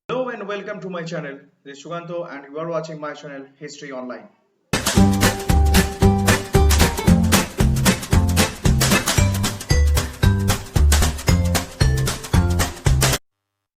Hello and welcome to my channel. This is Suganto and you are watching my channel History Online.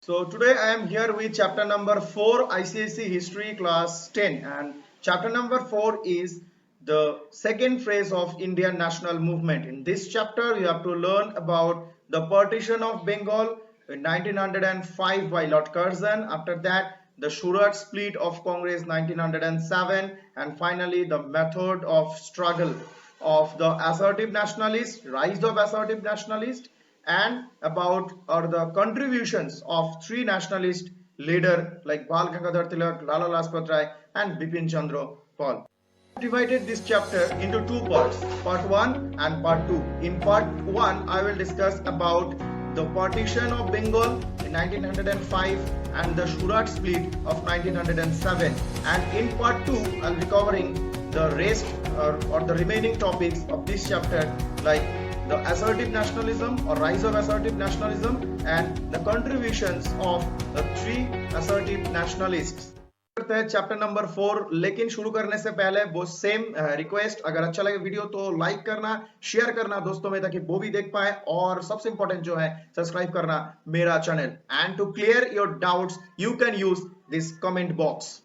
So today I am here with chapter number 4 ICSE History class 10, and chapter number 4 is the second phase of Indian national movement. In this chapter you have to learn about the partition of Bengal in 1905 by Lord Curzon. After that, the Surat split of Congress 1907, and finally the method of struggle of the assertive nationalists, rise of assertive nationalists, and about the contributions of three nationalist leaders like Bal Gangadhar Tilak, Lala Lajpat Rai and Bipin Chandra Pal. I have divided this chapter into two parts, part 1 and part 2. In part 1 I will discuss about the partition of Bengal in 1905 and the Surat split of 1907, and in part 2 I will be covering the rest or the remaining topics of this chapter, like the assertive nationalism or rise of assertive nationalism and the contributions of the three assertive nationalists. करते हैं chapter number 4, लेकिन शुरू करने से पहले वो same request, अगर अच्छा लगे वीडियो तो लाइक करना, शेयर करना दोस्तों में ताकि वो भी देख पाए, और सबसे इंपॉर्टेंट जो है सब्सक्राइब करना मेरा channel. And to clear your doubts you can use this comment box.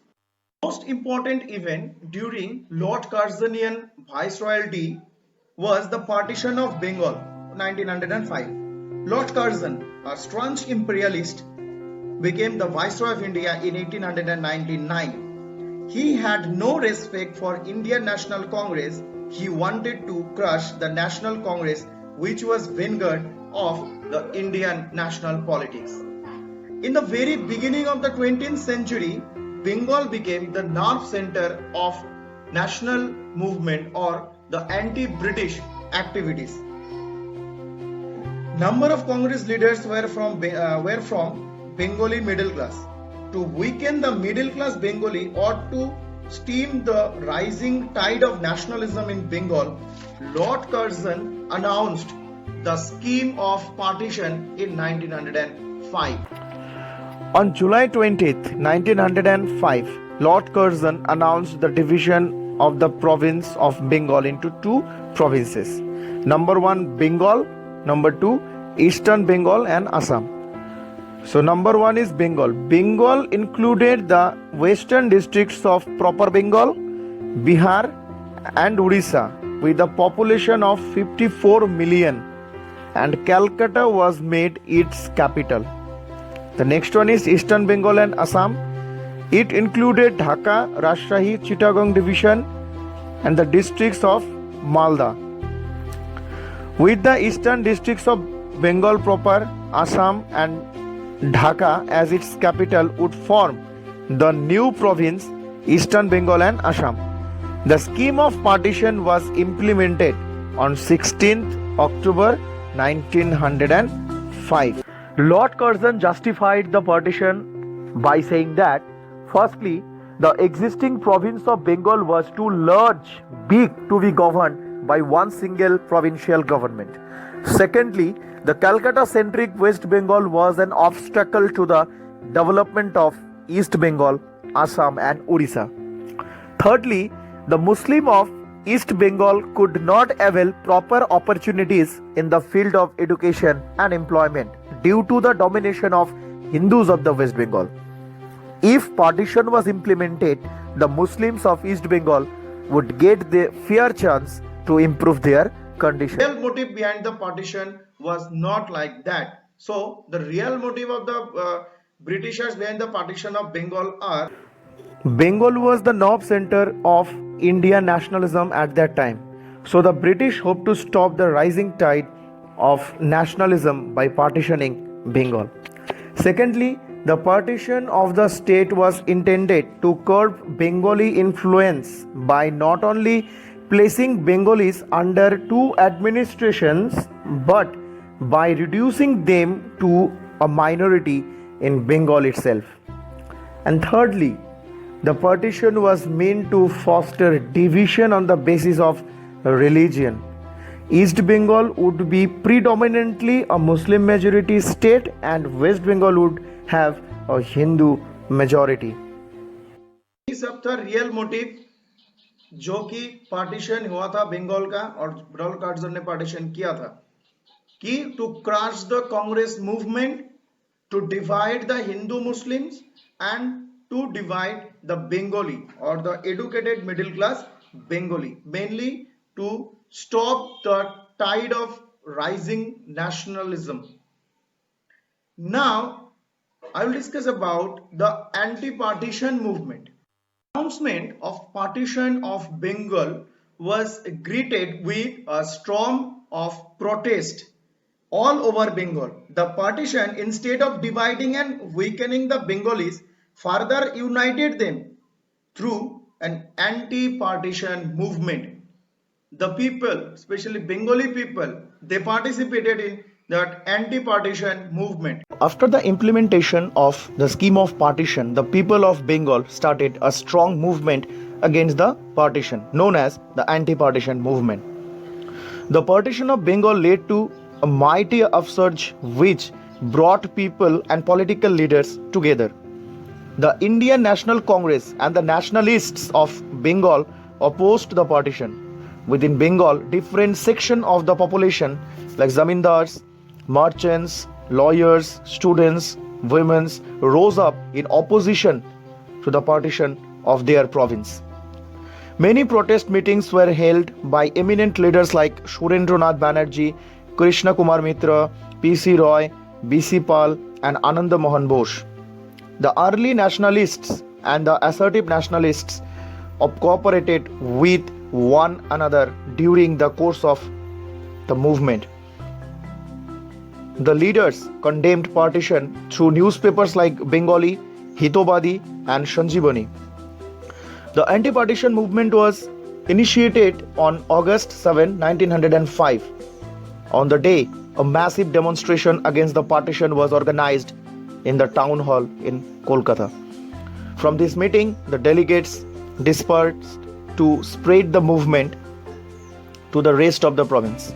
Most important event during Lord Curzonian viceroyalty was the partition of Bengal 1905. Lord Curzon, a staunch imperialist, became the Viceroy of India in 1899. He had no respect for Indian National Congress. He wanted to crush the National Congress, which was vanguard of the Indian national politics. In the very beginning of the 20th century, Bengal became the nerve center of national movement or the anti-British activities. Number of Congress leaders were from Bengali middle class. To weaken the middle class Bengali or to stem the rising tide of nationalism in Bengal, Lord Curzon announced the scheme of partition in 1905. On July 20th, 1905, Lord Curzon announced the division of the province of Bengal into two provinces. Number 1, Bengal. Number 2, Eastern Bengal and Assam. So number 1 is Bengal. Bengal included the western districts of Proper Bengal, Bihar and Odisha with a population of 54 million, and Calcutta was made its capital. The next one is Eastern Bengal and Assam. It included Dhaka, Rajshahi, Chittagong division and the districts of Malda. With the eastern districts of Bengal proper, Assam and Dhaka as its capital would form the new province Eastern Bengal and Assam. The scheme of partition was implemented on 16th October 1905. Lord Curzon justified the partition by saying that, firstly, the existing province of Bengal was too large, big to be governed by one single provincial government. Secondly, the Calcutta-centric West Bengal was an obstacle to the development of East Bengal, Assam and Odisha. Thirdly, the Muslim of East Bengal could not avail proper opportunities in the field of education and employment due to the domination of Hindus of the West Bengal. If partition was implemented, the Muslims of East Bengal would get the fair chance to improve their condition. The real motive behind the partition was not like that. So the real motive of the Britishers behind the partition of Bengal are: Bengal was the nerve center of Indian nationalism at that time. So the British hoped to stop the rising tide of nationalism by partitioning Bengal. Secondly, the partition of the state was intended to curb Bengali influence by not only placing Bengalis under two administrations but by reducing them to a minority in Bengal itself. And thirdly, the partition was meant to foster division on the basis of religion. East Bengal would be predominantly a Muslim majority state and West Bengal would have a Hindu majority. ये सब था real motive जो कि partition हुआ था बंगाल का और roll Curzon ने पार्टीशन किया था कि to crush the Congress movement, to divide the Hindu Muslims and to divide the Bengali और the educated middle class Bengali, mainly to stop the tide of rising nationalism. Now, I will discuss about the anti-partition movement. Announcement of partition of Bengal was greeted with a storm of protest all over Bengal. The partition, instead of dividing and weakening the Bengalis, further united them through an anti-partition movement. The people, especially Bengali people, they participated in that anti-partition movement. After the implementation of the scheme of partition, the people of Bengal started a strong movement against the partition, known as the anti-partition movement. The partition of Bengal led to a mighty upsurge which brought people and political leaders together. The Indian National Congress and the nationalists of Bengal opposed the partition. Within Bengal, different sections of the population like zamindars, merchants, lawyers, students, women rose up in opposition to the partition of their province. Many protest meetings were held by eminent leaders like Surendranath Banerjee, Krishna Kumar Mitra, P.C. Roy, B.C. Pal and Ananda Mohan Bose. The early nationalists and the assertive nationalists cooperated with one another during the course of the movement. The leaders condemned partition through newspapers like Bengali, Hitobadi and Sanjivani. The anti-partition movement was initiated on August 7, 1905. On the day, a massive demonstration against the partition was organized in the town hall in Kolkata. From this meeting, the delegates dispersed to spread the movement to the rest of the province.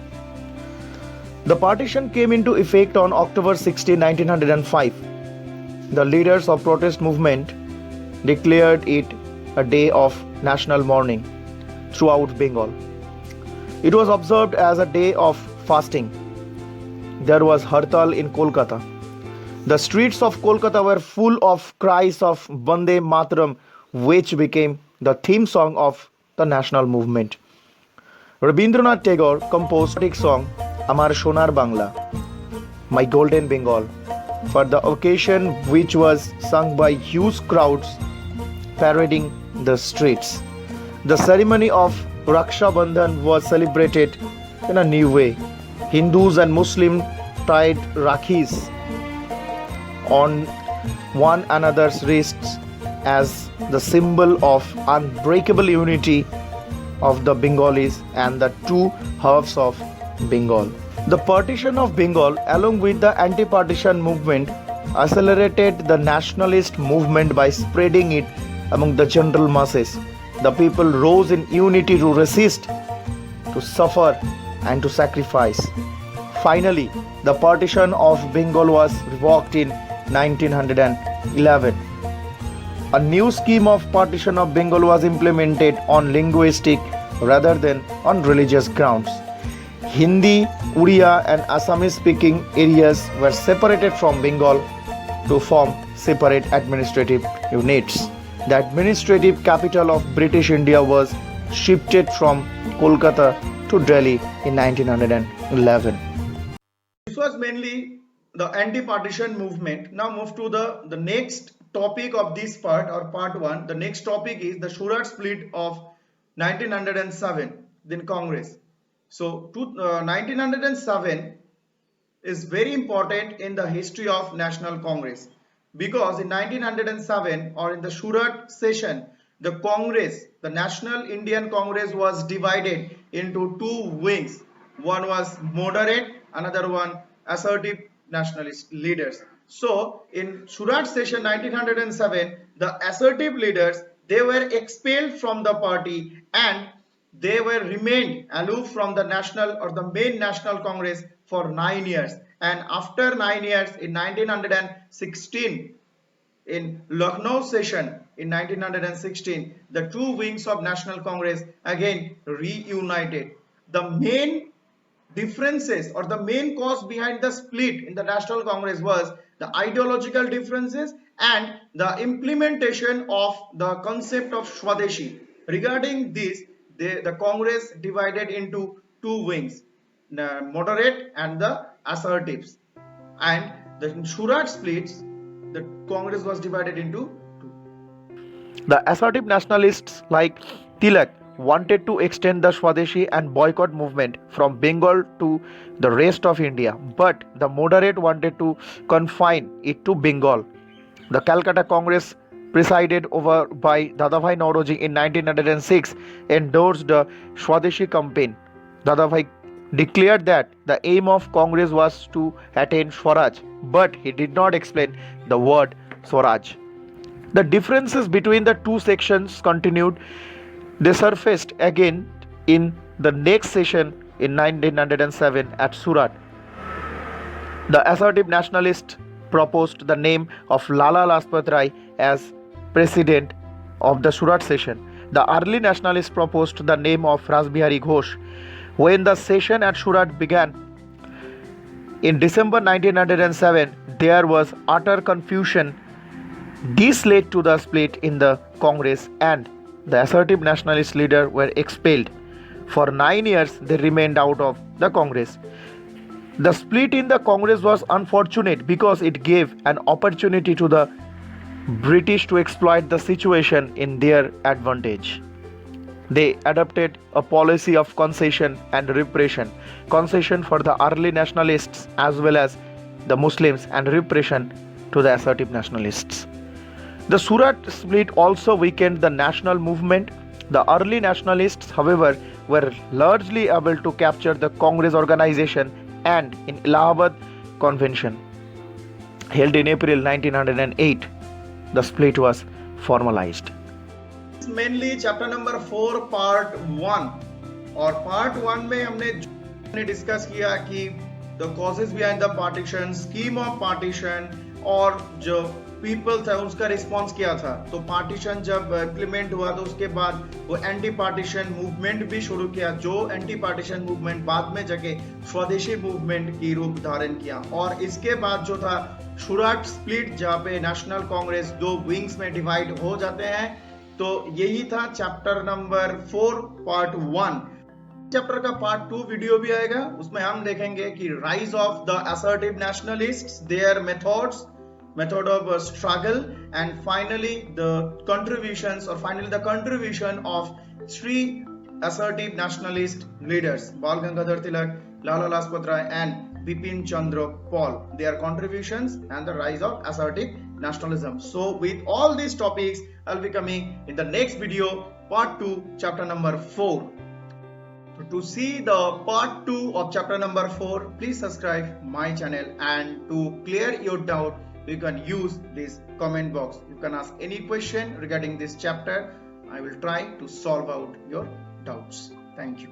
The partition came into effect on October 16, 1905. The leaders of protest movement declared it a day of national mourning throughout Bengal. It was observed as a day of fasting. There was Hartal in Kolkata. The streets of Kolkata were full of cries of Bande Mataram, which became the theme song of the national movement. Rabindranath Tagore composed a song Amar Sonar Bangla, My Golden Bengal, for the occasion, which was sung by huge crowds parading the streets. The ceremony of Raksha Bandhan was celebrated in a new way. Hindus and Muslims tied Rakhis on one another's wrists as the symbol of unbreakable unity of the Bengalis and the two halves of Bengal. The partition of Bengal, along with the anti-partition movement, accelerated the nationalist movement by spreading it among the general masses. The people rose in unity to resist, to suffer, and to sacrifice. Finally, the partition of Bengal was revoked in 1911. A new scheme of partition of Bengal was implemented on linguistic rather than on religious grounds. Hindi, Oriya and Assamese speaking areas were separated from Bengal to form separate administrative units. The administrative capital of British India was shifted from Kolkata to Delhi in 1911. This was mainly the anti-partition movement. Now move to the next topic of this part, or part 1. The next topic is the Surat split of 1907, then Congress. So 1907 is very important in the history of National Congress, because in 1907, or in the Surat session, the Congress, the National Indian Congress, was divided into two wings. One was moderate, another one assertive nationalist leaders. So in Surat session 1907, the assertive leaders, they were expelled from the party and they were remained aloof from the national or the main national congress for 9 years, and after 9 years in 1916 in Lucknow session in 1916, the two wings of National Congress again reunited. The main differences or the main cause behind the split in the National Congress was the ideological differences and the implementation of the concept of Swadeshi. Regarding this, the Congress divided into two wings, the moderate and the assertives. And the Surat splits, the Congress was divided into two. The assertive nationalists like Tilak wanted to extend the Swadeshi and boycott movement from Bengal to the rest of India, but the moderate wanted to confine it to Bengal. The Calcutta Congress, presided over by Dadabhai Naoroji in 1906, endorsed the Swadeshi campaign. Dadabhai declared that the aim of Congress was to attain Swaraj, but he did not explain the word Swaraj. The differences between the two sections continued. They surfaced again in the next session in 1907 at Surat. The assertive nationalists proposed the name of Lala Lajpat Rai as president of the Surat session. The early nationalists proposed the name of Rasbihari Ghosh. When the session at Surat began in December 1907, there was utter confusion. This led to the split in the Congress, and the assertive nationalist leaders were expelled. For 9 years, they remained out of the Congress. The split in the Congress was unfortunate because it gave an opportunity to the British to exploit the situation in their advantage. They adopted a policy of concession and repression, concession for the early nationalists as well as the Muslims, and repression to the assertive nationalists. The Surat split also weakened the national movement. The early nationalists, however, were largely able to capture the Congress organization, and in Allahabad Convention, held in April 1908, the split was formalized. Mainly chapter number 4 part 1, और part 1 में हमने discuss किया कि the causes behind the partition, scheme of partition, और जो people था उसका response किया था. तो पार्टीशन जब इम्प्लीमेंट हुआ तो उसके बाद वो एंटी पार्टीशन मूवमेंट भी शुरू किया, जो एंटी पार्टीशन मूवमेंट बाद में जाके स्वदेशी मूवमेंट की रूप धारण किया. और इसके बाद जो था सुराट स्प्लिट, जहाँ पे नेशनल कांग्रेस दो विंग्स में डिवाइड हो जाते हैं. तो यही था चैप्टर नंबर 4 पार्ट 1. चैप्टर का पार्ट 2 वीडियो भी आएगा, उसमें हम देखेंगे कि rise of the assertive nationalists, their methods, method of struggle, and finally the contribution of three assertive nationalist leaders, Bal Gangadhar Tilak, Lala Lajpat Rai and Bipin Chandra Pal, their contributions and the rise of assertive nationalism. So with all these topics I'll be coming in the next video, part 2, chapter number 4. So to see the part 2 of chapter number 4, please subscribe my channel, and to clear your doubt you can use this comment box. You can ask any question regarding this chapter. I will try to solve out your doubts. Thank you.